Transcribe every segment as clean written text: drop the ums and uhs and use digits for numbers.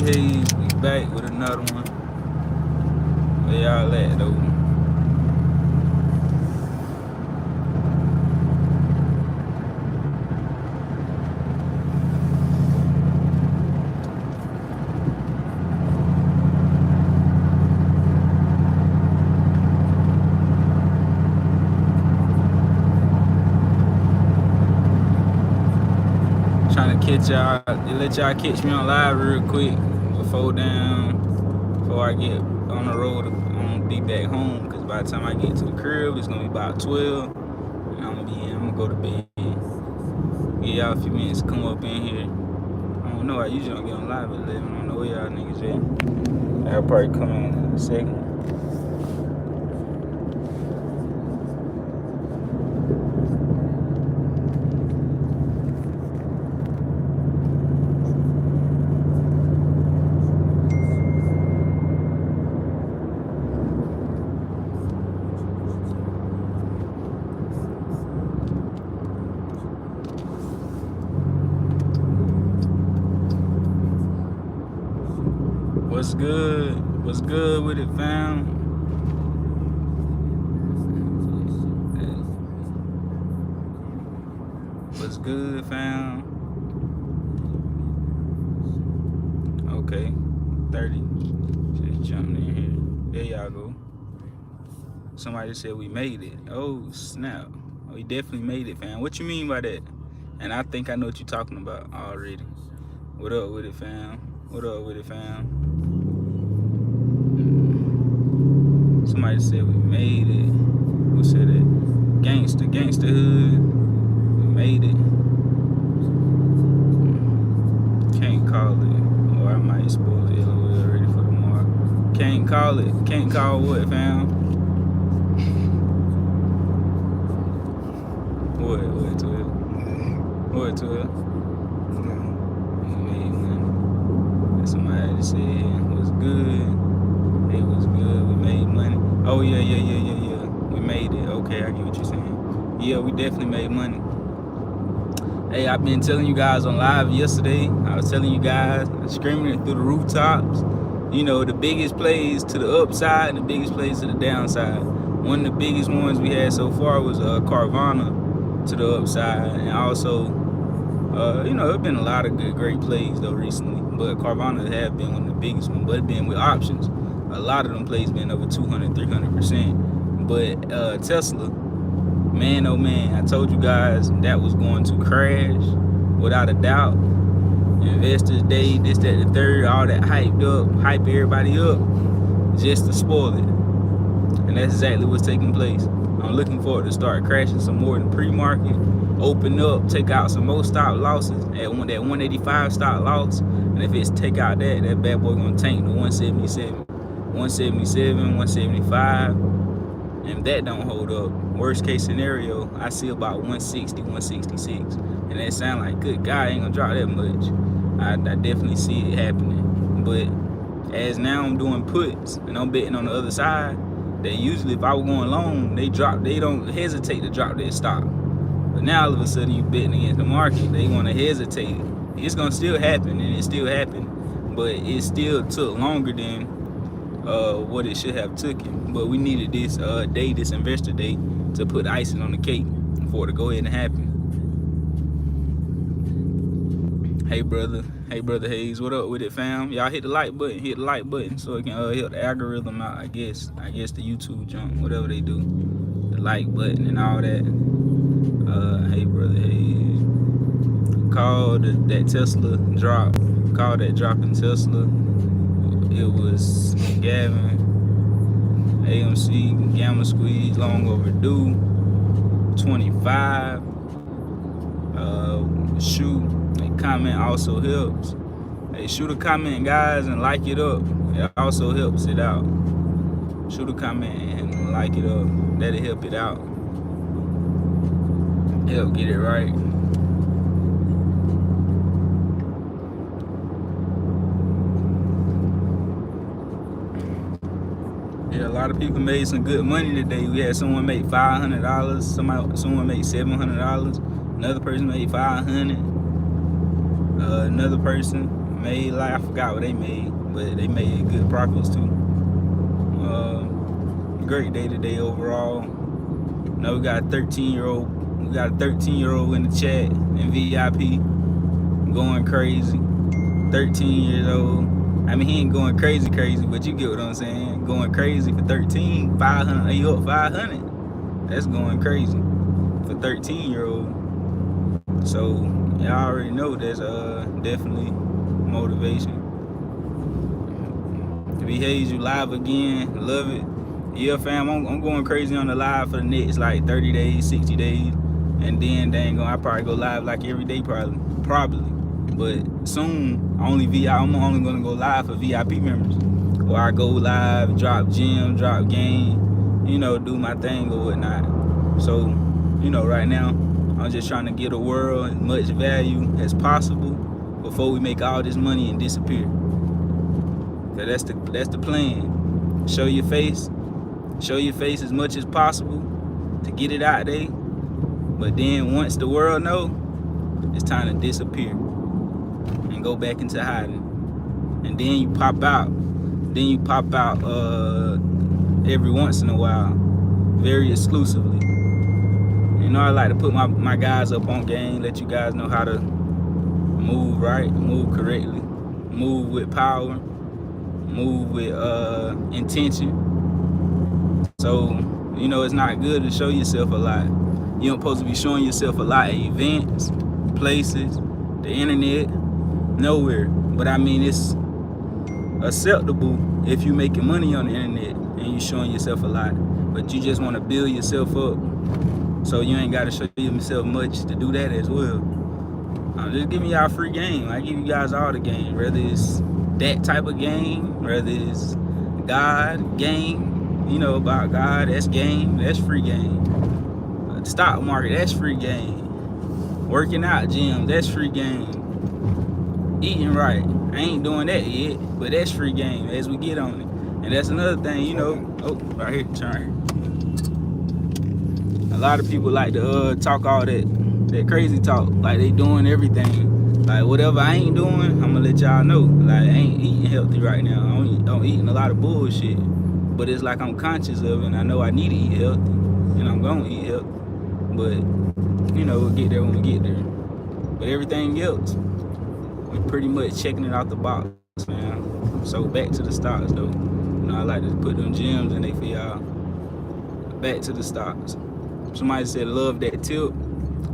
Hayes, we back with another one. Where y'all at though? Trying to catch y'all, let y'all catch me on live real quick before I get on the road. I'm gonna be back home because by the time I get to the crib, it's gonna be about 12, and I'm gonna go to bed. Give y'all a few minutes to come up in here. I don't know. I usually don't get on live at 11. I don't know where y'all niggas at. I'll probably come in a second. What's good? What's good with it, fam? What's good, fam? Okay, 30. Just jumping in here. There y'all go. Somebody said we made it. Oh, snap. We definitely made it, fam. What you mean by that? And I think I know what you're talking about already. What up with it, fam? What up with it, fam? Somebody said we made it. Who said that? Gangsta hood. We made it. Can't call it. Or I might spoil it. We're ready for tomorrow. Can't call it. Can't call what, fam? What 12? What 12? We made money. Somebody said what's good. It was good. We made money. Oh yeah. We made it. Okay, I get what you're saying. Yeah, we definitely made money. Hey, I've been telling you guys on live yesterday. I was telling you guys, screaming it through the rooftops. You know, the biggest plays to the upside and the biggest plays to the downside. One of the biggest ones we had so far was Carvana to the upside, and also, you know, there's been a lot of great plays though recently, but Carvana have been one of the biggest ones. But being with options, a lot of them plays been over 200, 300%. But Tesla, man, oh man, I told you guys that was going to crash without a doubt. Investors Day, this, that, the third, all that hype everybody up just to spoil it. And that's exactly what's taking place. I'm looking forward to start crashing some more in the pre-market, open up, take out some more stop losses at that 185 stop loss. And if it's take out that bad boy gonna tank to 177, 175. And if that don't hold up, worst case scenario, I see about 160, 166. And that sound like, good God, I ain't gonna drop that much. I definitely see it happening. But as now I'm doing puts and I'm betting on the other side, they usually, if I was going long, they don't hesitate to drop their stop. But now all of a sudden you betting against the market, they wanna hesitate. It's gonna still happen, and it still happened, but it still took longer than what it should have taken. But we needed this this investor day, to put icing on the cake for it to go ahead and happen. Hey brother Hayes, what up with it, fam? Y'all hit the like button, so it can help the algorithm out. I guess the YouTube jump, whatever they do, the like button and all that. Hey brother Hayes, called that Tesla drop, called that drop in Tesla. It was Gavin, AMC, Gamma Squeeze, long overdue, 25. Shoot, a comment also helps. Hey, shoot a comment, guys, and like it up. It also helps it out. Shoot a comment and like it up. That'll help it out. Help get it right. Yeah, a lot of people made some good money today. We had someone make $500, someone made $700, another person made $500, another person made, like, I forgot what they made, but they made good profits too. Great day today overall. Now we got a 13-year-old. We got a 13-year-old in the chat in VIP, going crazy. 13 years old. I mean, he ain't going crazy, but you get what I'm saying. Going crazy for 13, 500. You up 500? That's going crazy for 13-year-old. So y'all already know that's definitely motivation. If you live again, love it. Yeah, fam, I'm going crazy on the live for the next like 30 days, 60 days, and then I probably go live like every day, probably. But soon, I'm only gonna go live for VIP members, or I go live, drop gem, drop game, you know, do my thing or whatnot. So, you know, right now, I'm just trying to get the world as much value as possible before we make all this money and disappear. So that's the plan. Show your face as much as possible to get it out there. But then once the world know, it's time to disappear and go back into hiding. And then you pop out. Every once in a while, very exclusively. You know, I like to put my guys up on game, let you guys know how to move right, move correctly, move with power, move with intention. So, you know, it's not good to show yourself a lot. You don't supposed to be showing yourself a lot at events, places, the internet, nowhere. But I mean, it's acceptable if you making money on the internet and you showing yourself a lot. But you just want to build yourself up, so you ain't got to show yourself much to do that as well. I'm just giving y'all free game. I give you guys all the game, whether it's that type of game, whether it's God game, you know, about God, that's game, that's free game. Stock market, that's free game. Working out gym, that's free game. Eating right, I ain't doing that yet, but that's free game as we get on it. And that's another thing, you know. Oh, right here, turn. A lot of people like to talk all that crazy talk, like they doing everything. Like whatever I ain't doing, I'm gonna let y'all know. Like I ain't eating healthy right now. I'm eating a lot of bullshit. But it's like I'm conscious of it, and I know I need to eat healthy, and I'm gonna eat healthy. But, you know, we'll get there when we get there. But everything else, we're pretty much checking it out the box, man. So back to the stocks, though. You know, I like to put them gems in there for y'all. Back to the stocks. Somebody said, love that tip.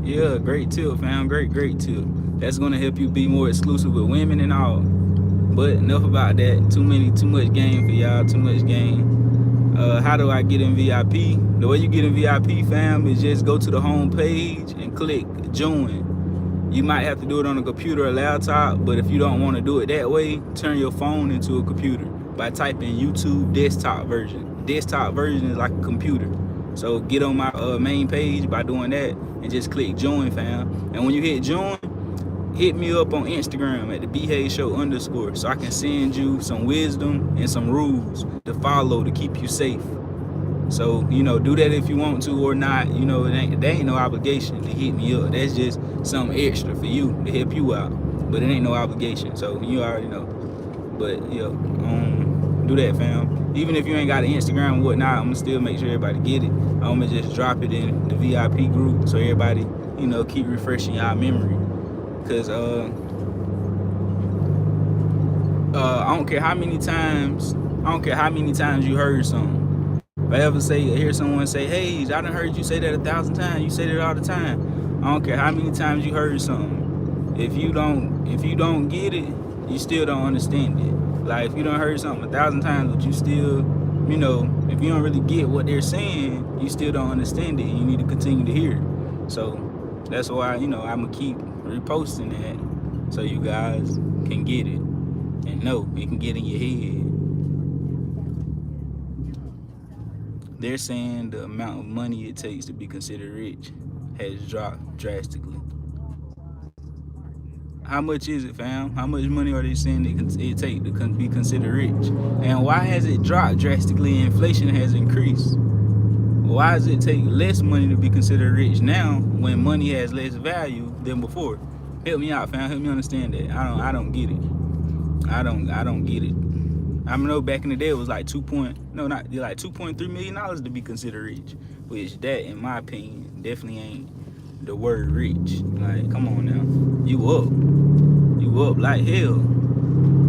Yeah, great tip, fam. Great tip. That's gonna help you be more exclusive with women and all. But enough about that. Too much game for y'all. Too much game. How do I get in VIP? The way you get in VIP, fam, is just go to the home page and click join. You might have to do it on a computer or laptop, but if you don't want to do it that way, turn your phone into a computer by typing YouTube desktop version. Desktop version is like a computer. So get on my main page by doing that and just click join, fam. And when you hit join, hit me up on Instagram at the @BHayesShow_ so I can send you some wisdom and some rules to follow to keep you safe. So, you know, do that if you want to or not. You know, there ain't no obligation to hit me up. That's just something extra for you to help you out. But it ain't no obligation. So you already know. But yeah, do that, fam. Even if you ain't got an Instagram and whatnot, I'm gonna still make sure everybody get it. I'm gonna just drop it in the VIP group so everybody, you know, keep refreshing y'all memory. Cause I don't care how many times you heard something. If I ever hear someone say, hey, I done heard you say that 1,000 times, you say that all the time. I don't care how many times you heard something. If you don't get it, you still don't understand it. Like if you done heard something 1,000 times, but you still, you know, if you don't really get what they're saying, you still don't understand it. You need to continue to hear it. So that's why, you know, I'm gonna keep reposting that so you guys can get it and know it can get in your head. They're saying the amount of money it takes to be considered rich has dropped drastically. How much is it, fam? How much money are they saying it take to be considered rich? And why has it dropped drastically and inflation has increased? Why does it take less money to be considered rich now when money has less value than before? Help me out, fam. Help me understand that. I don't get it. I don't get it. I know back in the day it was like like $2.3 million to be considered rich, which that in my opinion definitely ain't the word rich. Like, come on now, you up like hell.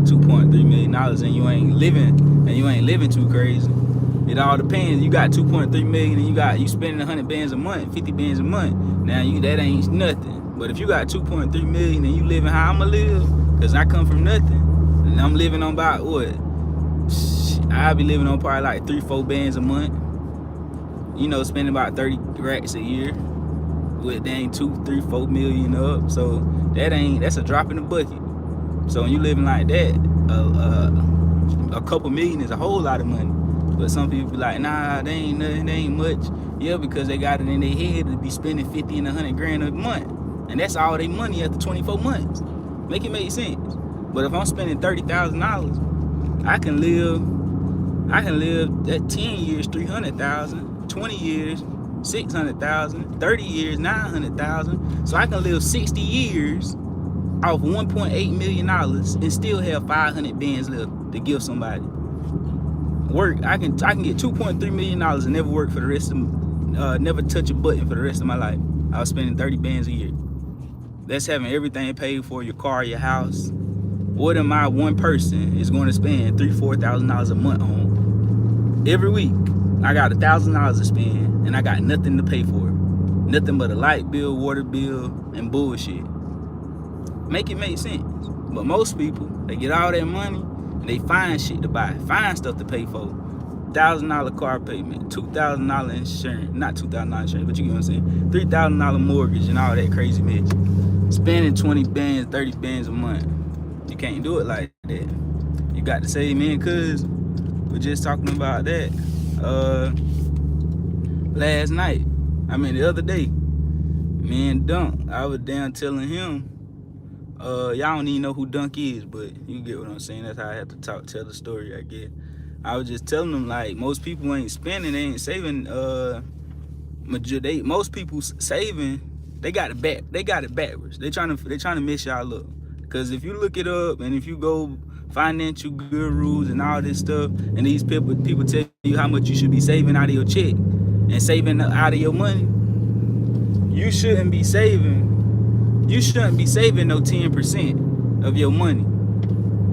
$2.3 million and you ain't living too crazy. It all depends. You got 2.3 million and you spending 100 bands a month, 50 bands a month. Now that ain't nothing. But if you got 2.3 million and you living how I'ma live, cause I come from nothing, and I'm living on about what? I'll be living on probably like 3-4 bands a month. You know, spending about 30 racks a year with dang 2, 3, 4 million up. So that's a drop in the bucket. So when you living like that, a couple million is a whole lot of money. But some people be like, nah, they ain't nothing, they ain't much. Yeah, because they got it in their head to be spending 50 and 100 grand a month. And that's all their money after 24 months. Make it make sense. But if I'm spending $30,000, I can live at 10 years, 300,000, 20 years, 600,000, 30 years, 900,000. So I can live 60 years off $1.8 million and still have 500 bands left to give somebody. Work, I can get $2.3 million and never work for the rest of never touch a button for the rest of my life. I was spending 30 bands a year. That's having everything paid for, your car, your house. What am I, one person, is going to spend $3,000-4,000 a month on? Every week, I got $1,000 to spend and I got nothing to pay for. Nothing but a light bill, water bill, and bullshit. Make it make sense. But most people, they get all that money and they find shit to buy, find stuff to pay for. $1,000 car payment, $2,000 insurance, not $2,000 insurance, but you get what I'm saying, $3,000 mortgage and all that crazy mess. Spending 20 bands, 30 bands a month. You can't do it like that. You got to save, man, cause we're just talking about that the other day. Me and Dunk, I was down telling him, y'all don't even know who Dunk is, but you get what I'm saying. That's how I have to tell the story, I guess. I was just telling them, like, most people ain't spending, they ain't saving. Most people saving, they got it backwards. They trying to mess y'all up. Cause if you look it up and if you go financial gurus and all this stuff, and these people tell you how much you should be saving out of your check and saving out of your money, you shouldn't be saving no 10% of your money.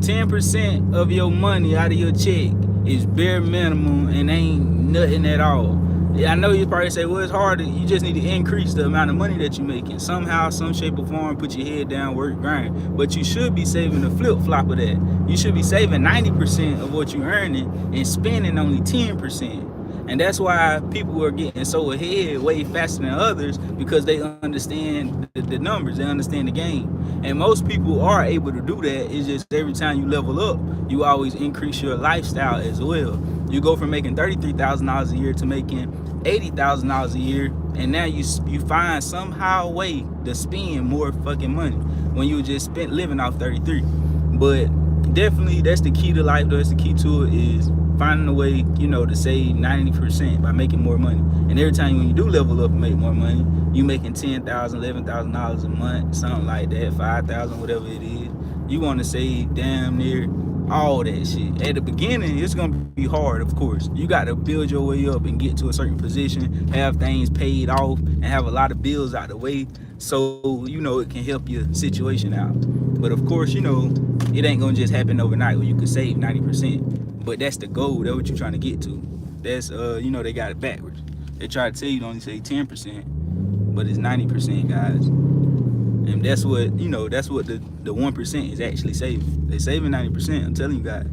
10% of your money out of your check is bare minimum and ain't nothing at all. I know you probably say, well, it's hard. You just need to increase the amount of money that you're making. Somehow, some shape or form, put your head down, work, grind. But you should be saving the flip-flop of that. You should be saving 90% of what you're earning and spending only 10%. And that's why people are getting so ahead way faster than others, because they understand the numbers, they understand the game. And most people are able to do that. It's just every time you level up, you always increase your lifestyle as well. You go from making $33,000 a year to making $80,000 a year, and now you find somehow a way to spend more fucking money when you just living off 33. But definitely that's the key to life, though. That's the key to it, is finding a way, to save 90% by making more money. And every time when you do level up and make more money, you making $10,000, $11,000 a month, something like that, $5,000, whatever it is. You want to save damn near all that shit. At the beginning, it's gonna be hard, of course. You got to build your way up and get to a certain position, have things paid off, and have a lot of bills out the way, so it can help your situation out. But of course, it ain't gonna just happen overnight where you could save 90%. But that's the goal. That's what you're trying to get to. That's they got it backwards. They try to tell you to only say 10%, but it's 90%, guys. And that's what the 1% is actually saving. They saving 90%. I'm telling you guys.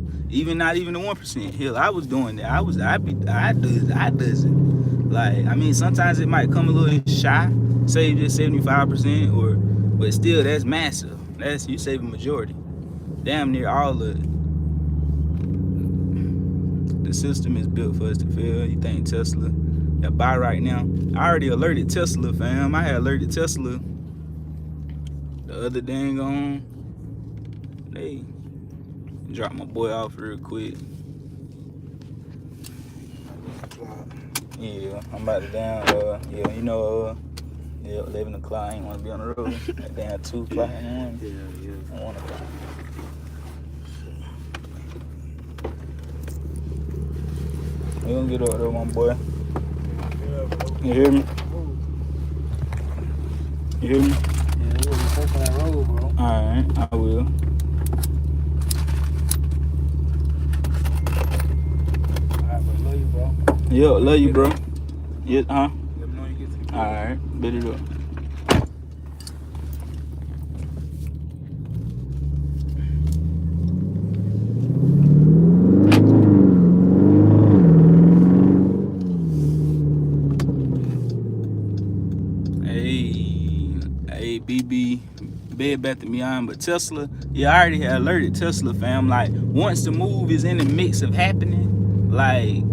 Not even the 1%. Hell, I was doing that. I does it. Like, sometimes it might come a little shy, save just 75%, but still that's massive. You save a majority. Damn near all of it. The system is built for us to fail. You think Tesla that buy right now? I already alerted Tesla, fam. I had alerted Tesla the other dang on. They dropped my boy off real quick. Yeah, I'm about to down. 11 o'clock. I ain't want to be on the road. That damn 2 o'clock in the morning. Yeah. I want to. We gonna get up there, my boy. You hear me? You hear me? Yeah, we'll be safe on that road, bro. Alright, I will. Alright, bro. Love you, bro. Yeah, love you, bro. Yeah, huh? Let me know when you get to the crib. Alright, bet it up. Hey, BB, Bed Bath & Beyond, but Tesla, yeah, I already had alerted Tesla, fam. Like, once the move is in the mix of happening, like,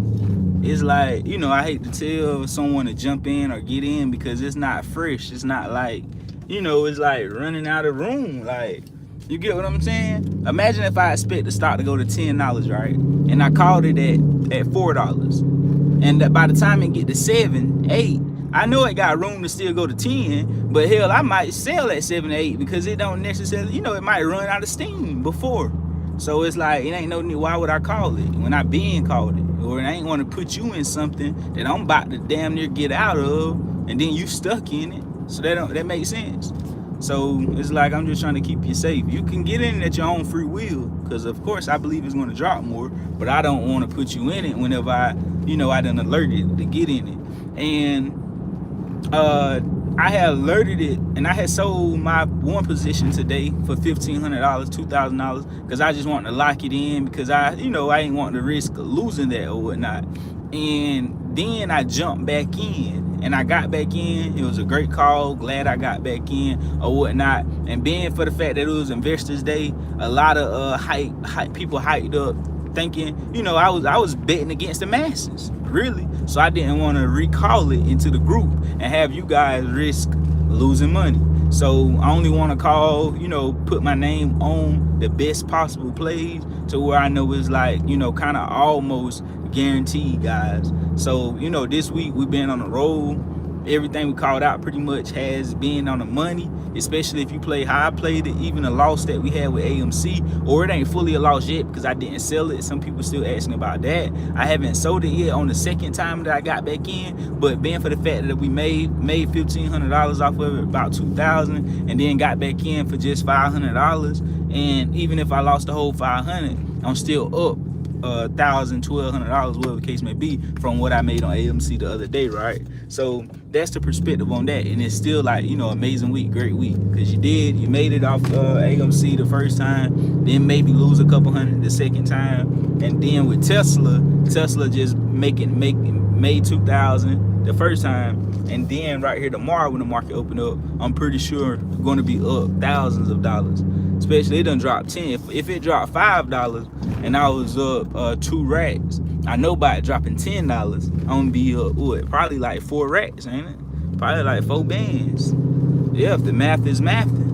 it's like, you know, I hate to tell someone to jump in or get in because it's not fresh. It's not like, you know, it's like running out of room. Like, you get what I'm saying? Imagine if I expect the stock to go to $10, right? And I called it at $4. And that by the time it get to 7, 8, I know it got room to still go to 10, but hell, I might sell at 7 or 8 because it don't necessarily, you know, it might run out of steam before. So it's like, it ain't no need. Why would I call it when I been called it? Or I ain't want to put you in something that I'm about to damn near get out of, and then you stuck in it. So that makes sense. So it's like, I'm just trying to keep you safe. You can get in it at your own free will, because of course I believe it's going to drop more, but I don't want to put you in it whenever I done alerted to get in it. And I had alerted it, and I had sold my one position today for $1,500, $2,000, because I just wanted to lock it in, because I ain't wanting to risk losing that or whatnot. And then I jumped back in, and I got back in. It was a great call. Glad I got back in or whatnot. And being for the fact that it was Investors Day, a lot of people hyped up, thinking, I was betting against the masses, really. So I didn't want to recall it into the group and have you guys risk losing money. So I only want to call, put my name on the best possible plays to where I know it's like, kind of almost guaranteed, guys. So, this week we've been on the road. Everything we called out pretty much has been on the money, especially if you play how I played it. Even the loss that we had with AMC, or it ain't fully a loss yet because I didn't sell it. Some people still asking about that. I haven't sold it yet on the second time that I got back in, but being for the fact that we made $1,500 off of it, about $2,000, and then got back in for just $500. And even if I lost the whole $500, I'm still up $1,000, $1,200, whatever the case may be, from what I made on AMC the other day, right? So that's the perspective on that. And it's still like, amazing week, great week, because you made it off AMC the first time, then maybe lose a couple hundred the second time, and then with Tesla just made 2,000 the first time, and then right here tomorrow when the market open up, I'm pretty sure going to be up thousands of dollars. Especially it done dropped 10. If it dropped $5 and I was up 2 racks, I know by it dropping $10, I'm gonna be up what? Probably like 4 racks, ain't it? Probably like 4 bands. Yeah, if the math is mathing.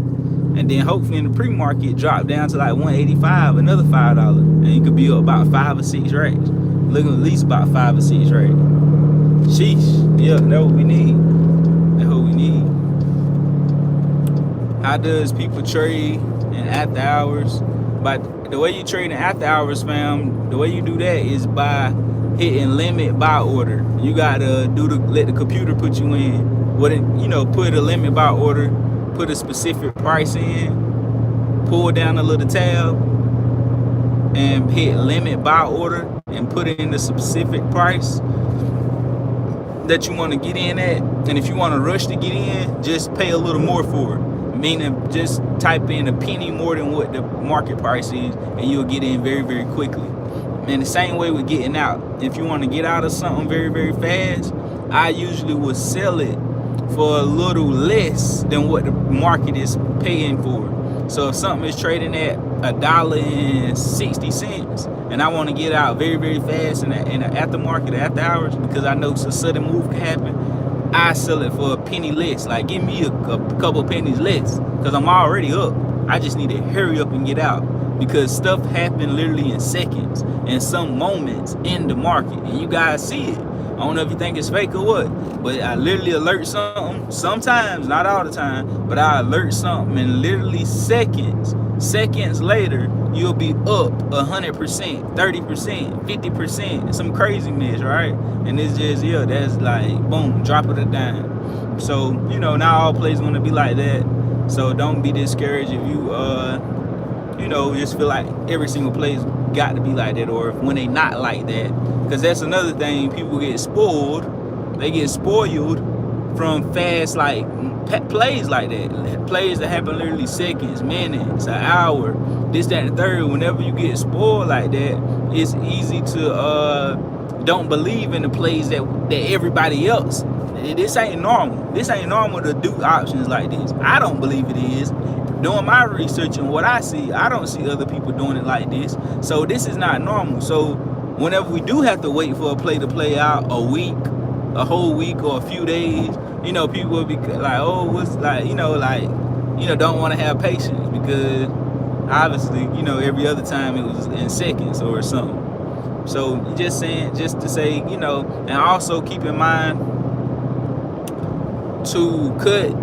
And then hopefully in the pre-market drop down to like 185, another $5, and you could be up about 5 or 6 racks. Looking at least about 5 or 6 racks. Sheesh. Yeah, that's what we need. That's what we need. How does people trade in after hours? But the way you trade in after hours, fam, the way you do that is by hitting limit buy order. You gotta let the computer put you in. Put a limit buy order, put a specific price in, pull down a little tab, and hit limit buy order and put in the specific price that you want to get in at. And if you want to rush to get in, just pay a little more for it. Meaning just type in a penny more than what the market price is, and you'll get in very, very quickly. And the same way with getting out. If you want to get out of something very, very fast, I usually will sell it for a little less than what the market is paying for. So if something is trading at $1.60 and I want to get out very, very fast in the aftermarket, after hours, because I know a sudden move can happen, I sell it for a penny less. Like, give me a couple pennies less, because I'm already up. I just need to hurry up and get out, because stuff happen literally in seconds and some moments in the market, and you guys see it. I don't know if you think it's fake or what, but I literally alert something, sometimes, not all the time, but I alert something, and literally seconds later, you'll be up 100%, 30%, 50%, some craziness, right? And it's just, yeah, that's like, boom, drop of a dime. So, you know, not all plays going to be like that. So don't be discouraged if you, you know, just feel like every single play's got to be like that, or if when they not like that. Because that's another thing, people get spoiled. They get spoiled from fast, like, plays like that. Plays that happen literally seconds, minutes, an hour, this, that, and the third. Whenever you get spoiled like that, it's easy to don't believe in the plays that everybody else. This ain't normal. This ain't normal to do options like this. I don't believe it is. Doing my research and what I see, I don't see other people doing it like this. So this is not normal. So whenever we do have to wait for a play to play out, a week, a whole week, or a few days, you know, people will be like, oh, what's like, you know, don't want to have patience, because obviously, you know, every other time it was in seconds or something. So just saying, just to say, you know, and also keep in mind to cut,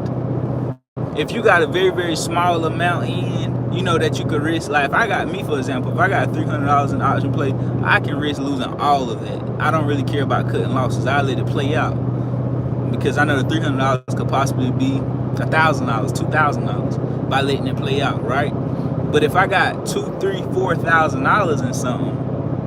if you got a very, very small amount in, you know, that you could risk. Like if I got, me for example, if I got $300 in option play, I can risk losing all of that. I don't really care about cutting losses. I let it play out, because I know the $300 could possibly be $1,000, $2,000 by letting it play out, right? But if I got $2,000, $3,000, $4,000 in something,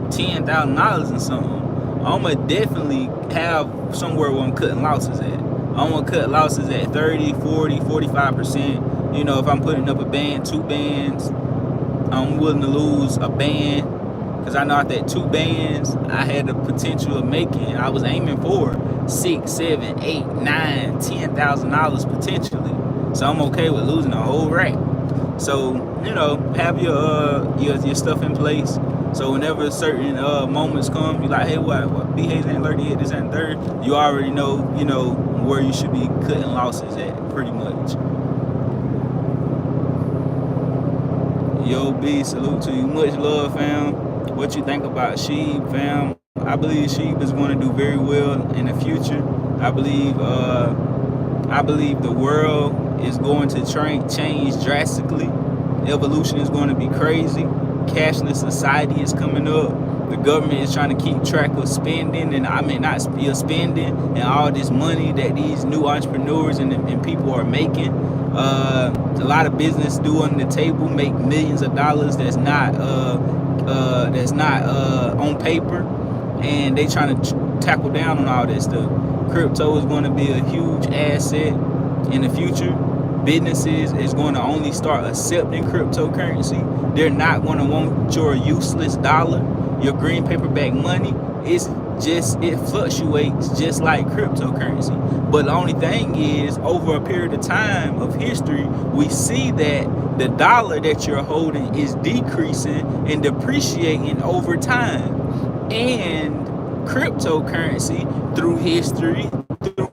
$10,000 in something, I'm gonna definitely have somewhere where I'm cutting losses at. I'm gonna cut losses at 30, 40, 45%. You know, if I'm putting up a band, 2 bands, I'm willing to lose a band, because I know at that 2 bands, I had the potential of making, I was aiming for $6,000, $7,000, $8,000, $9,000, $10,000 potentially. So I'm okay with losing a whole rack. So, you know, have your stuff in place. So whenever certain moments come, you're like, hey, what B-Hayes ain't alerted yet, this ain't third, you already know, you know, where you should be cutting losses at, pretty much. Yo, B, salute to you. Much love, fam. What you think about Sheeb, fam? I believe Sheeb is going to do very well in the future. I believe the world is going to change drastically. Evolution is going to be crazy. Cashless society is coming up. The government is trying to keep track of spending, and I mean not spending, and all this money that these new entrepreneurs and people are making. A lot of business do on the table make millions of dollars that's not on paper, and they trying to tackle down on all that stuff. Crypto is going to be a huge asset in the future. Businesses is going to only start accepting cryptocurrency. They're not going to want your useless dollar, your green paperback money. It fluctuates just like cryptocurrency. But the only thing is, over a period of time of history, we see that the dollar that you're holding is decreasing and depreciating over time. And cryptocurrency, through history, through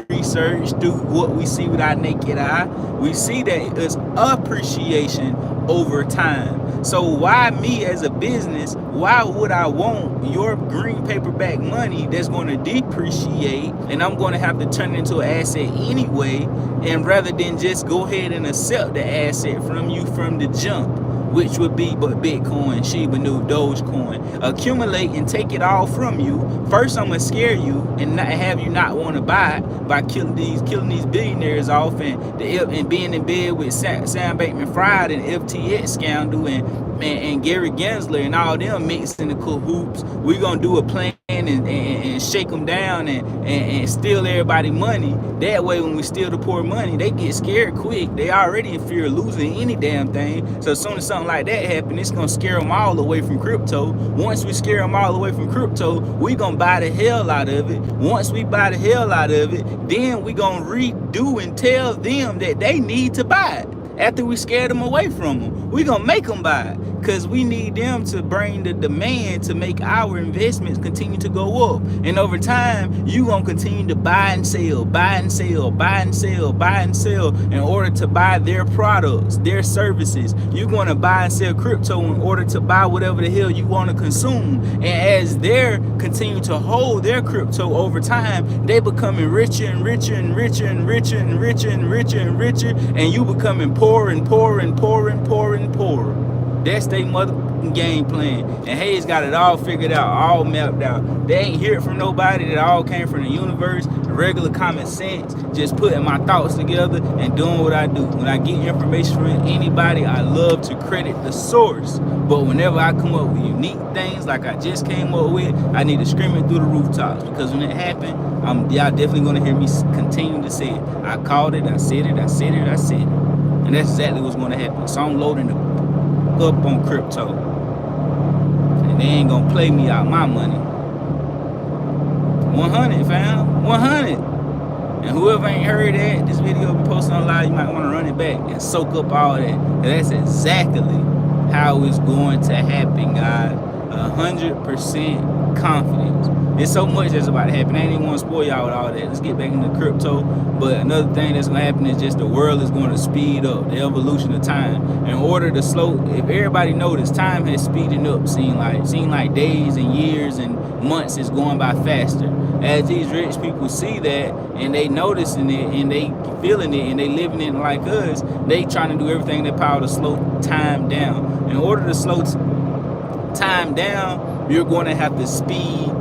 research, through what we see with our naked eye, we see that it's appreciation over time. So why me as a business, why would I want your green paperback money that's going to depreciate, and I'm going to have to turn it into an asset anyway, and rather than just go ahead and accept the asset from you from the jump, which would be but Bitcoin, Shiba Inu, Dogecoin, accumulate and take it all from you. First, I'm gonna scare you and not have you not want to buy it by killing these billionaires off, and being in bed with Sam Bankman-Fried and FTX scandal and Gary Gensler and all them mixing the cahoots. We're gonna do a plan and shake them down and steal everybody money. That way, when we steal the poor money, they get scared quick. They already in fear of losing any damn thing. So as soon as something like that happens, it's gonna scare them all away from crypto. Once we scare them all away from crypto, we gonna buy the hell out of it. Once we buy the hell out of it, then we gonna redo and tell them that they need to buy it. After we scare them away from them, we gonna make them buy it, because we need them to bring the demand to make our investments continue to go up. And over time, you gonna continue to buy and sell, buy and sell, buy and sell, buy and sell in order to buy their products, their services. You're gonna buy and sell crypto in order to buy whatever the hell you want to consume. And as they're continue to hold their crypto over time, they becoming richer and richer and richer and richer and richer and richer and richer, and you becoming poor and poor and poor and poor and poor. That's their motherfucking game plan. And Hayes got it all figured out, all mapped out. They ain't hear it from nobody. That all came from the universe, regular common sense, just putting my thoughts together and doing what I do. When I get information from anybody, I love to credit the source. But whenever I come up with unique things like I just came up with, I need to scream it through the rooftops. Because when it happened, y'all definitely going to hear me continue to say it. I called it, I said it, I said it, I said it. And that's exactly what's going to happen. So I'm loading up on crypto. And they ain't going to play me out my money. 100, fam. 100. And whoever ain't heard that, this video will be posted online, you might want to run it back and soak up all that. And that's exactly how it's going to happen, guys. 100% confidence. There's so much that's about to happen. I ain't even want to spoil y'all with all that. Let's get back into crypto. But another thing that's going to happen is just the world is going to speed up, the evolution of time. In order to slow, if everybody noticed, time has speeding up, seem like days and years and months is going by faster. As these rich people see that and they noticing it and they feeling it and they living it like us, they trying to do everything in their power to slow time down. In order to slow time down, you're going to have to speed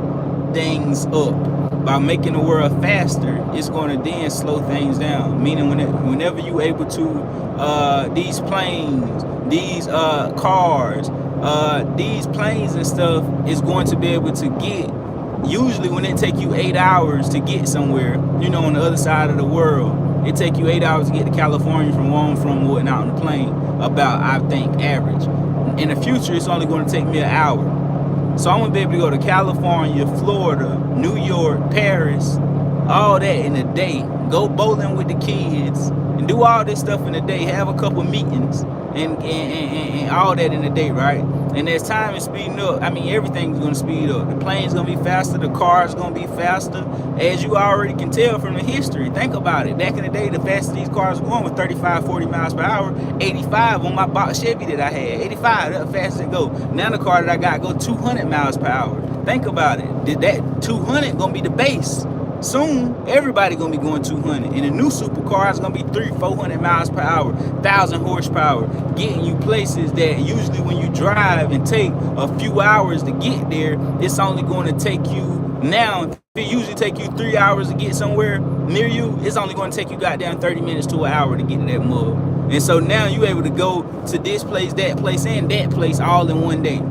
things up. By making the world faster, it's going to then slow things down. Meaning whenever you able to, these planes, these cars, these planes and stuff is going to be able to get, usually when it take you 8 hours to get somewhere, you know, on the other side of the world, it take you 8 hours to get to California from where I'm from, whatnot, on the plane, about, I think, average. In the future, it's only going to take me an hour. So I'm going to be able to go to California, Florida, New York, Paris, all that in a day. Go bowling with the kids and do all this stuff in a day. Have a couple meetings and all that in a day, right? And as time is speeding up, I mean, everything's going to speed up. The plane's going to be faster. The car's going to be faster. As you already can tell from the history. Think about it. Back in the day, the fastest these cars were going was 35, 40 miles per hour. 85 on my box Chevy that I had. 85, that's fast it go. Now the car that I got go 200 miles per hour. Think about it. That 200 going to be the base. Soon, everybody gonna be going 200. And the new supercar is gonna be 300-400 miles per hour, 1,000 horsepower, getting you places that usually when you drive and take a few hours to get there, it's only going to take you now. If it usually take you 3 hours to get somewhere near you, it's only going to take you goddamn 30 minutes to an hour to get to that mug. And so now you able to go to this place, that place, and that place all in one day,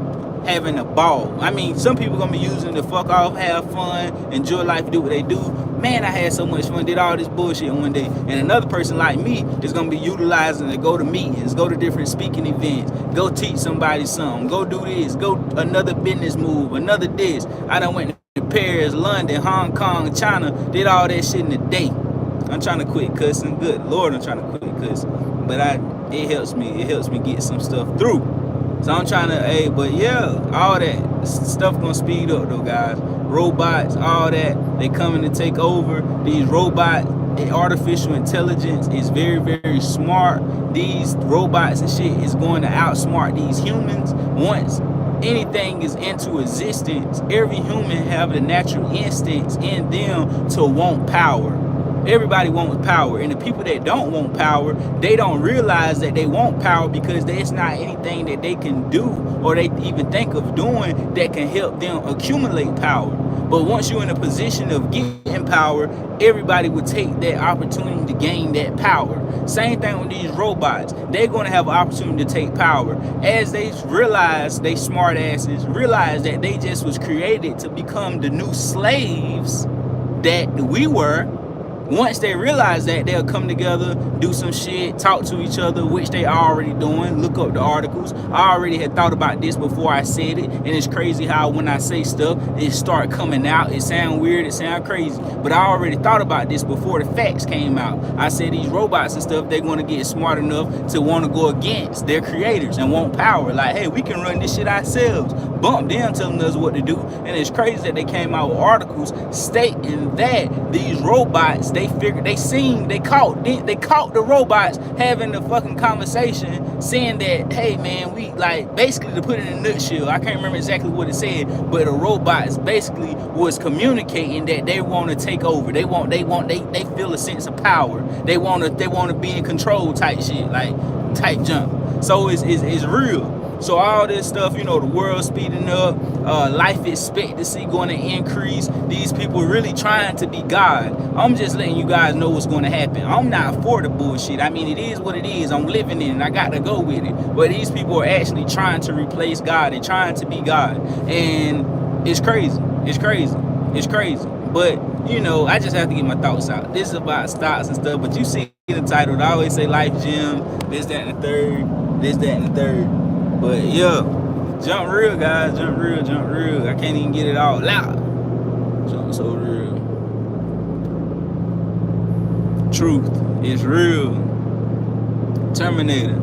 having a ball. I mean, some people gonna be using to fuck off, have fun, enjoy life, do what they do. Man, I had so much fun, did all this bullshit in one day. And another person like me is gonna be utilizing to go to meetings, go to different speaking events, go teach somebody something, go do this, go another business move, another this. I done went to Paris, London, Hong Kong, China, did all that shit in a day. I'm trying to quit cussing. Good Lord, I'm trying to quit cussing. But it helps me get some stuff through. So I'm trying to, but yeah, all that stuff gonna speed up though, guys. Robots, all that, they coming to take over. These robots, artificial intelligence is very, very smart. These robots and shit is going to outsmart these humans. Once anything is into existence, every human have the natural instincts in them to want power. Everybody wants power, and the people that don't want power, they don't realize that they want power because there's not anything that they can do or they even think of doing that can help them accumulate power. But once you're in a position of getting power, everybody would take that opportunity to gain that power. Same thing with these robots. They're going to have an opportunity to take power. As they realize, they smart asses, realize that they just was created to become the new slaves that we were. Once they realize that, they'll come together, do some shit, talk to each other, which they already doing. Look up the articles. I already had thought about this before I said it, and it's crazy how when I say stuff, it start coming out. It sound weird, it sound crazy, but I already thought about this before the facts came out. I said these robots and stuff, they're going to get smart enough to want to go against their creators and want power. Like, hey, we can run this shit ourselves. Bump them telling us what to do, and it's crazy that they came out with articles stating that these robots, they caught the robots having the fucking conversation, saying that, hey man, we like, basically, to put it in a nutshell, I can't remember exactly what it said, but the robots basically was communicating that they want to take over. They feel a sense of power. They want to be in control type shit, like type jump. So it's real. So all this stuff, you know, the world speeding up, life expectancy going to increase. These people really trying to be God. I'm just letting you guys know what's going to happen. I'm not for the bullshit. I mean, it is what it is. I'm living in it. I got to go with it. But these people are actually trying to replace God. They're trying to be God. And it's crazy. It's crazy. It's crazy. But, you know, I just have to get my thoughts out. This is about stocks and stuff. But you see the title. I always say life gym, this, that, and the third. This, that, and the third. But, yeah. Jump real, guys. Jump real, jump real. I can't even get it all out. Jump so real. Truth is real. Terminator.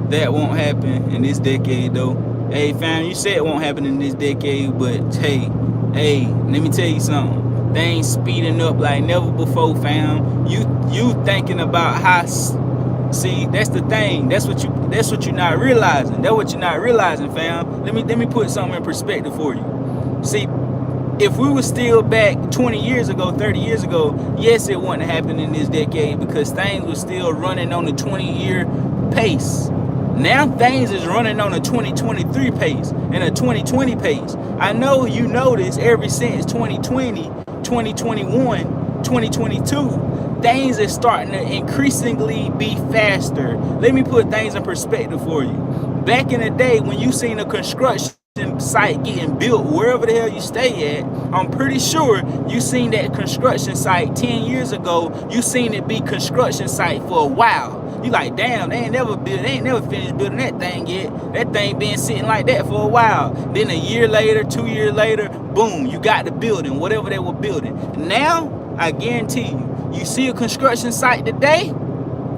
That won't happen in this decade, though. Hey, fam, you said it won't happen in this decade, but hey, let me tell you something. Things speeding up like never before, fam. You thinking about how? See, that's the thing. That's what you're not realizing. That's what you're not realizing, fam. Let me put something in perspective for you. See, if we were still back 20 years ago, 30 years ago, yes, it wouldn't happen in this decade because things were still running on the 20-year pace. Now things is running on a 2023 pace and a 2020 pace. I know you notice ever since 2020, 2021, 2022, things are starting to increasingly be faster. Let me put things in perspective for you. Back in the day when you seen a construction site getting built wherever the hell you stay at, I'm pretty sure you seen that construction site 10 years ago. You seen it be construction site for a while. You like, damn, they ain't never finished building that thing yet. That thing been sitting like that for a while. Then a year later, 2 years later, boom, you got the building, whatever they were building. Now, I guarantee you see a construction site today,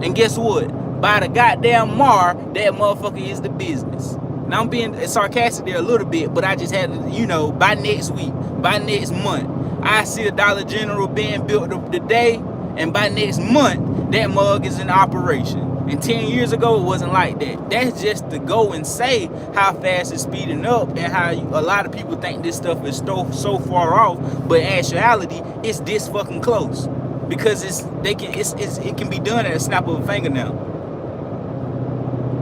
and guess what? By the goddamn Mar, that motherfucker is the business. Now I'm being sarcastic there a little bit, but I just had to, you know, by next week, by next month, I see a Dollar General being built today, and by next month, that mug is in operation. And 10 years ago, it wasn't like that. That's just to go and say how fast it's speeding up and how a lot of people think this stuff is so far off, but in actuality, it's this fucking close. Because it can be done at a snap of a finger now.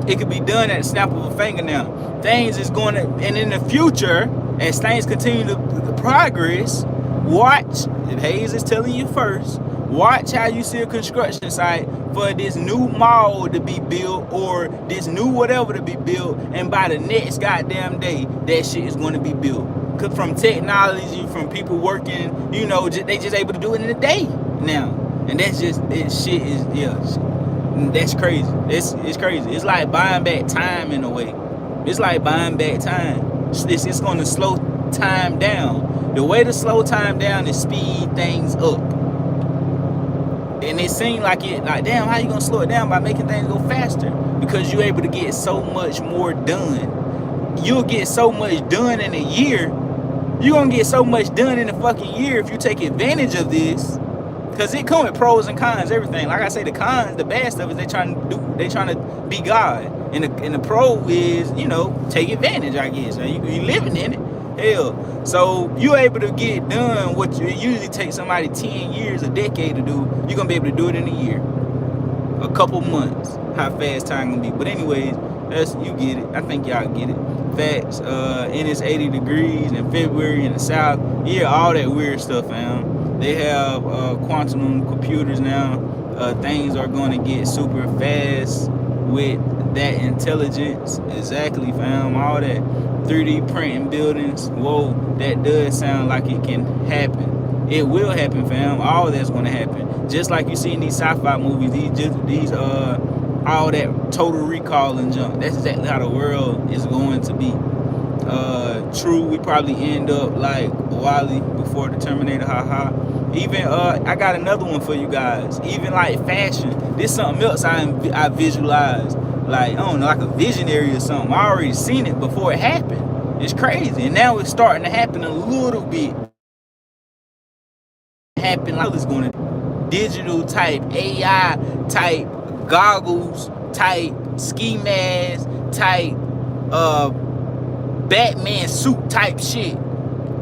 It could be done at the snap of a finger now. Things is going to, and in the future, as things continue to progress, watch, if Hayes is telling you first, watch how you see a construction site for this new mall to be built or this new whatever to be built, and by the next goddamn day, that shit is going to be built. Cause from technology, from people working, you know, they just able to do it in a day now. And that's just, shit is, yeah, that's crazy. It's crazy. It's like buying back time in a way. It's like buying back time. It's going to slow time down. The way to slow time down is speed things up. And it seemed like damn, how you going to slow it down? By making things go faster. Because you're able to get so much more done. You'll get so much done in a year. You're going to get so much done in a fucking year if you take advantage of this. Because it comes with pros and cons, everything. Like I say, the cons, the bad stuff is they trying to be God. And the pro is, you know, take advantage, I guess. You living in it. Hell. So you're able to get done what it usually takes somebody 10 years, a decade to do. You're going to be able to do it in a year. A couple months. How fast time going to be. But anyways, you get it. I think y'all get it. Facts. And it's 80 degrees in February in the South. Yeah, all that weird stuff, fam. They have quantum computers now. Things are going to get super fast with that intelligence. Exactly, fam. All that 3D printing buildings. Whoa, that does sound like it can happen. It will happen, fam. All that's going to happen. Just like you see in these sci-fi movies. These all that Total Recall and junk. That's exactly how the world is going to be. True, we probably end up like Wally before the Terminator, haha. Even I got another one for you guys. Even like fashion, this something else I visualize. Like, I don't know, like a visionary or something. I already seen it before it happened. It's crazy, and now it's starting to happen a little bit. Happen like it's going to digital type AI type goggles type ski mask type Batman suit type shit.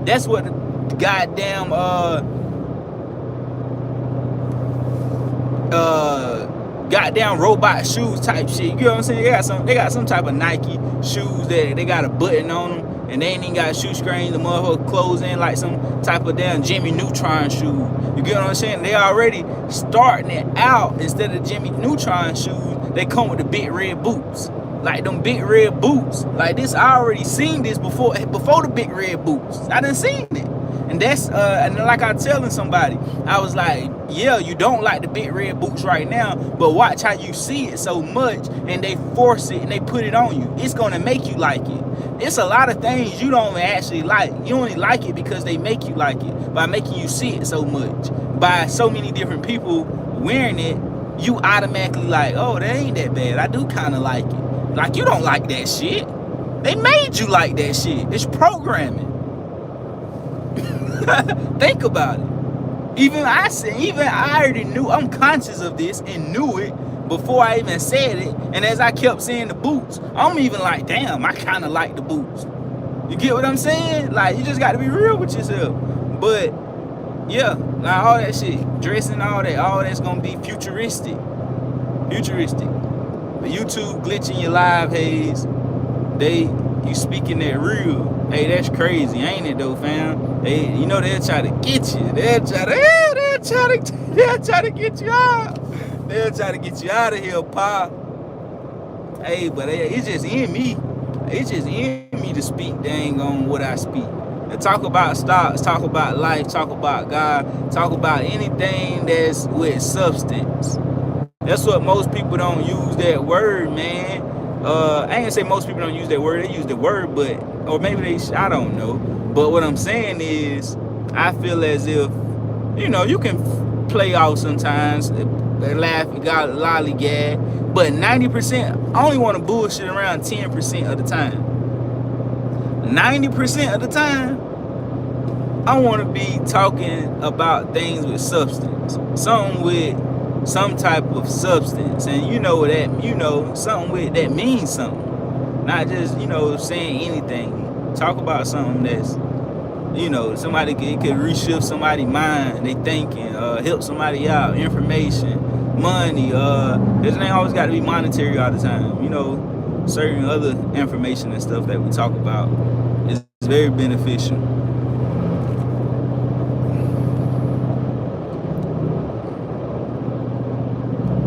That's what the goddamn goddamn robot shoes type shit. You know what I'm saying? They got some type of Nike shoes that they got a button on them, and they ain't even got shoe screens. The motherfucker close in like some type of damn Jimmy Neutron shoe. You get what I'm saying? They already starting it out. Instead of Jimmy Neutron shoes, they come with the big red boots. Like them big red boots. Like this, I already seen this before the big red boots. I done seen it. And that's and like I telling somebody, I was like, yeah, you don't like the big red boots right now, but watch how you see it so much and they force it and they put it on you. It's gonna make you like it. It's a lot of things you don't actually like. You only like it because they make you like it by making you see it so much. By so many different people wearing it, you automatically like, oh, that ain't that bad. I do kind of like it. Like, you don't like that shit. They made you like that shit. It's programming. Think about it. Even I already knew. I'm conscious of this and knew it before I even said it. And as I kept saying the boots, I'm even like, damn, I kind of like the boots. You get what I'm saying? Like, you just got to be real with yourself. But yeah, like all that shit, dressing, all that's gonna be futuristic. But YouTube glitching your live haze, you speaking that real. Hey, that's crazy, ain't it though, fam? Hey, you know they'll try to get you. They'll try to get you out. They'll try to get you out of here, pa. Hey, but it's just in me. It's just in me to speak dang on what I speak. And talk about stocks, talk about life, talk about God, talk about anything that's with substance. That's what most people don't use that word, man. I ain't gonna say most people don't use that word. They use the word, but or maybe I don't know. But what I'm saying is, I feel as if, you know, you can play off sometimes, laugh, got lollygag, but 90%, I only want to bullshit around 10% of the time. 90% of the time, I want to be talking about things with substance, something with some type of substance, and something with that means something, not just saying anything. Talk about something that's somebody could reshift somebody's mind, they thinking, help somebody out, information, money. This ain't always got to be monetary all the time. Certain other information and stuff that we talk about is very beneficial.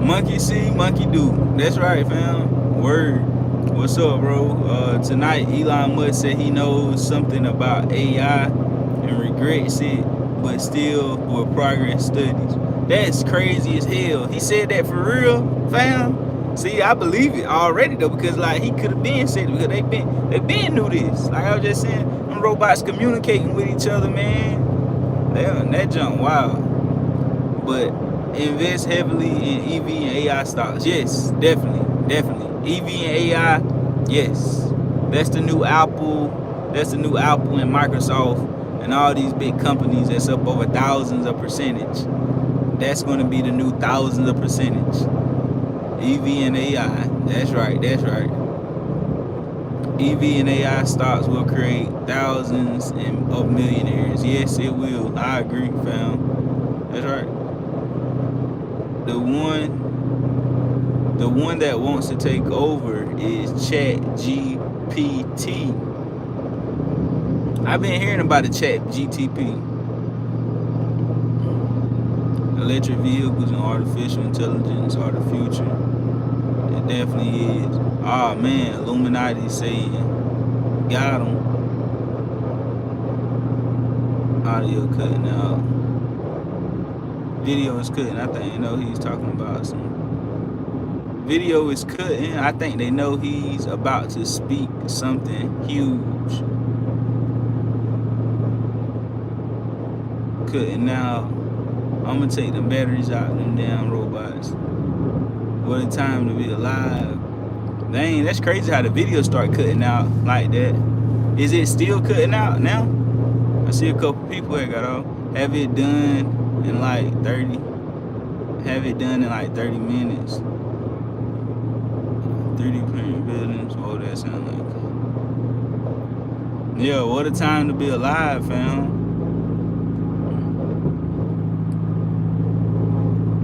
Monkey see, monkey do. That's right, fam. Word. What's up, bro? Tonight, Elon Musk said he knows something about AI and regrets it, but still will progress studies. That's crazy as hell. He said that for real, fam. See, I believe it already though, because like he could have been said it, because they been knew this. Like I was just saying, them robots communicating with each other, man. That junk wild. But invest heavily in EV and AI stocks. Yes, definitely. EV and AI, yes. That's the new Apple. That's the new Apple and Microsoft and all these big companies that's up over thousands of percentage. That's going to be the new thousands of percentage. EV and AI. That's right. EV and AI stocks will create thousands of millionaires. Yes, it will. I agree, fam. That's right. The one that wants to take over is ChatGPT. I've been hearing about the ChatGPT. Electric vehicles and artificial intelligence are the future. It definitely is. Oh man, Illuminati saying, got them. Audio cutting out. Video is cutting. I think he's talking about some. Video is cutting. I think they know he's about to speak something huge. Cutting out. I'm gonna take the batteries out of them damn robots. What a time to be alive. Dang, that's crazy how the video start cutting out like that. Is it still cutting out now? I see a couple people that got off. Have it done in like 30. Have it done in like 30 minutes. 3D printing buildings. What that sound like? Yeah, what a time to be alive, fam.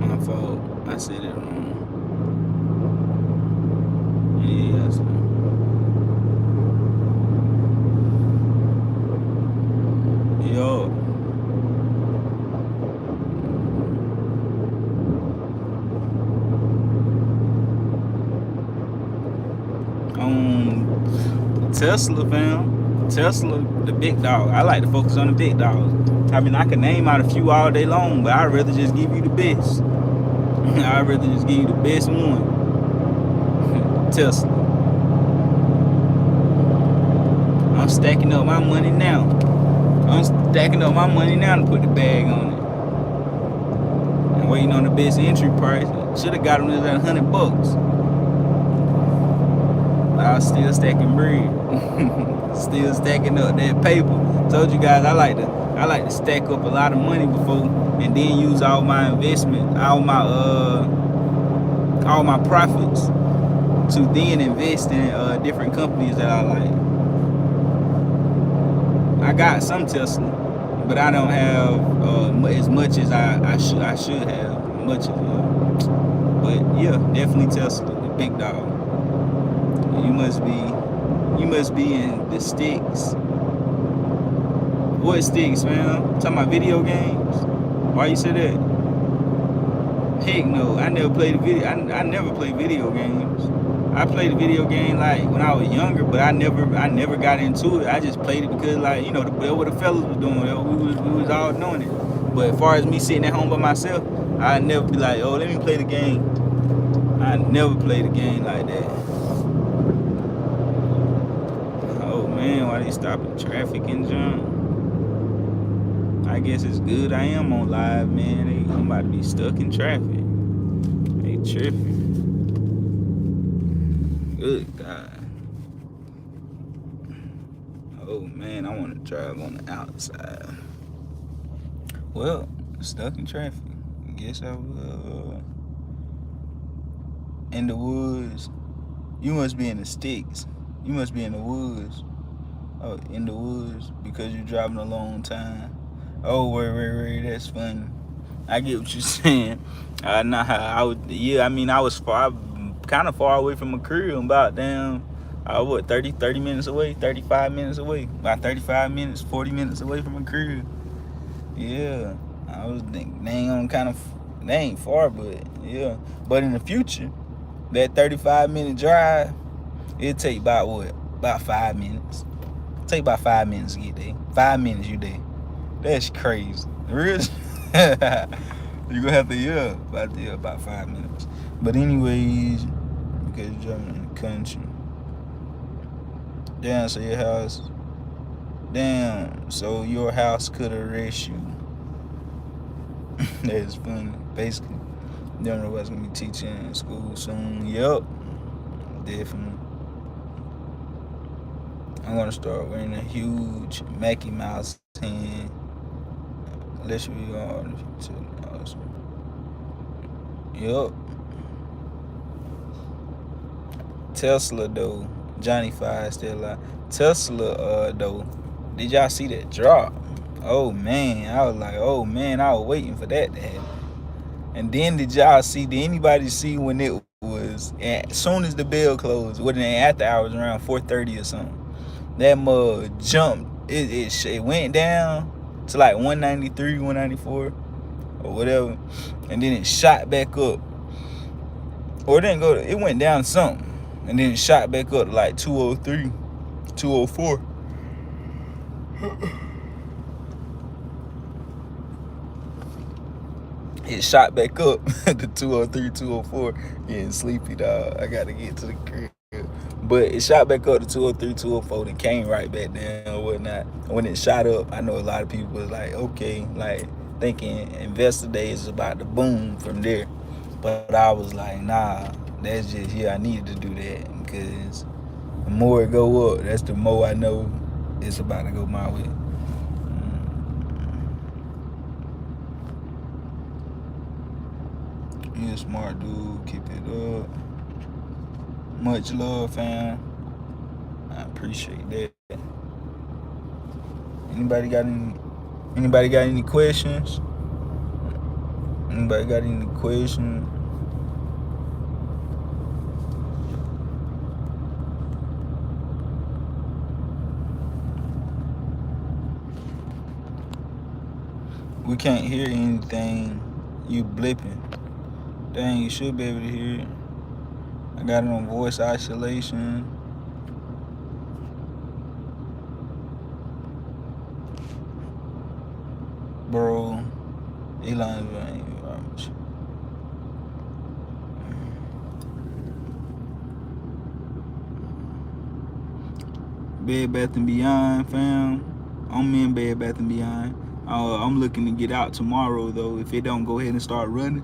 My fault. I said it wrong. Tesla, fam. Tesla, the big dog. I like to focus on the big dogs. I mean, I can name out a few all day long, but I'd rather just give you the best. I'd rather just give you the best one. Tesla. I'm stacking up my money now. I'm stacking up my money now to put the bag on it. And waiting on the best entry price. Should have got them at $100. I was still stacking bread. Still stacking up that paper. Told you guys I like to stack up a lot of money before and then use all my investment, all my profits to then invest in different companies that I like. I got some Tesla, but I don't have as much as I should have. But yeah, definitely Tesla, the big dog. You must be in the sticks. What sticks, man? Talking about video games? Why you say that? Heck no, I never played I never played video games. I played a video game like when I was younger, but I never got into it. I just played it because, like, you know, what the fellas was doing. We was all doing it. But as far as me sitting at home by myself, I'd never be like, oh, let me play the game. I never played a game like that. Oh man, why they stopping traffic and jump? I guess it's good I am on live, man. I'm about to be stuck in traffic. They tripping. Good God. Oh man, I want to drive on the outside. Well, stuck in traffic. Guess I will. In the woods. You must be in the sticks. You must be in the woods. Oh, in the woods because you're driving a long time. Oh, wait, that's funny. I get what you're saying. I was kind of far away from my crib. I'm about 30 minutes away, 35 minutes away. About 35 minutes, 40 minutes away from my crib. Yeah, I was thinking, they ain't far, but yeah. But in the future, that 35-minute drive, it'll take about 5 minutes. Take about 5 minutes to get there. 5 minutes you there. That's crazy. Real. You gonna have to about 5 minutes. But anyways, because you're driving in the country. Damn, so your house could arrest you. That's funny. Basically, don't know what's gonna be teaching in school soon. Yup, definitely. I'm gonna start wearing a huge Mickey Mouse hand. Unless we are in the future. Yup. Tesla though, Johnny Five still alive. Tesla though, did y'all see that drop? Oh man, I was like, oh man, I was waiting for that to happen. And then did anybody see when it was, as soon as the bell closed, within after hours around 4:30 or something, that mug jumped. It went down to like 193, 194 or whatever, and then it shot back up. Or it went down something, and then it shot back up to like 203, 204. It shot back up to 203, 204. Getting sleepy, dog. I gotta get to the crib. But it shot back up to 203, 204, then came right back down or whatnot. When it shot up, I know a lot of people was like, okay, like thinking investor day is about to boom from there. But I was like, nah, that's just, I needed to do that because the more it go up, that's the more I know it's about to go my way. You a smart dude, keep it up. Much love, fam. I appreciate that. Anybody got any questions? Anybody got any questions? We can't hear anything. You blipping. Dang, you should be able to hear it. I got it on voice isolation. Bro, Elon ain't much. Bed Bath & Beyond, fam. I'm in Bed Bath & Beyond. I'm looking to get out tomorrow, though, if it don't go ahead and start running.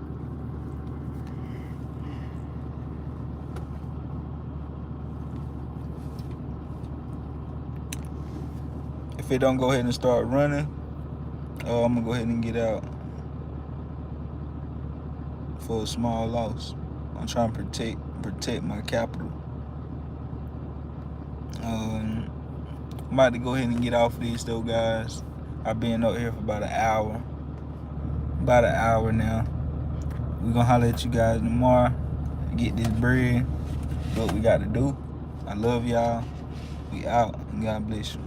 If it don't go ahead and start running, I'm gonna go ahead and get out for a small loss. I'm trying to protect my capital. I'm about to go ahead and get off this though, guys. I've been up here for about an hour. About an hour now. We're gonna holler at you guys tomorrow. Get this bread. What we got to do. I love y'all. We out. God bless you.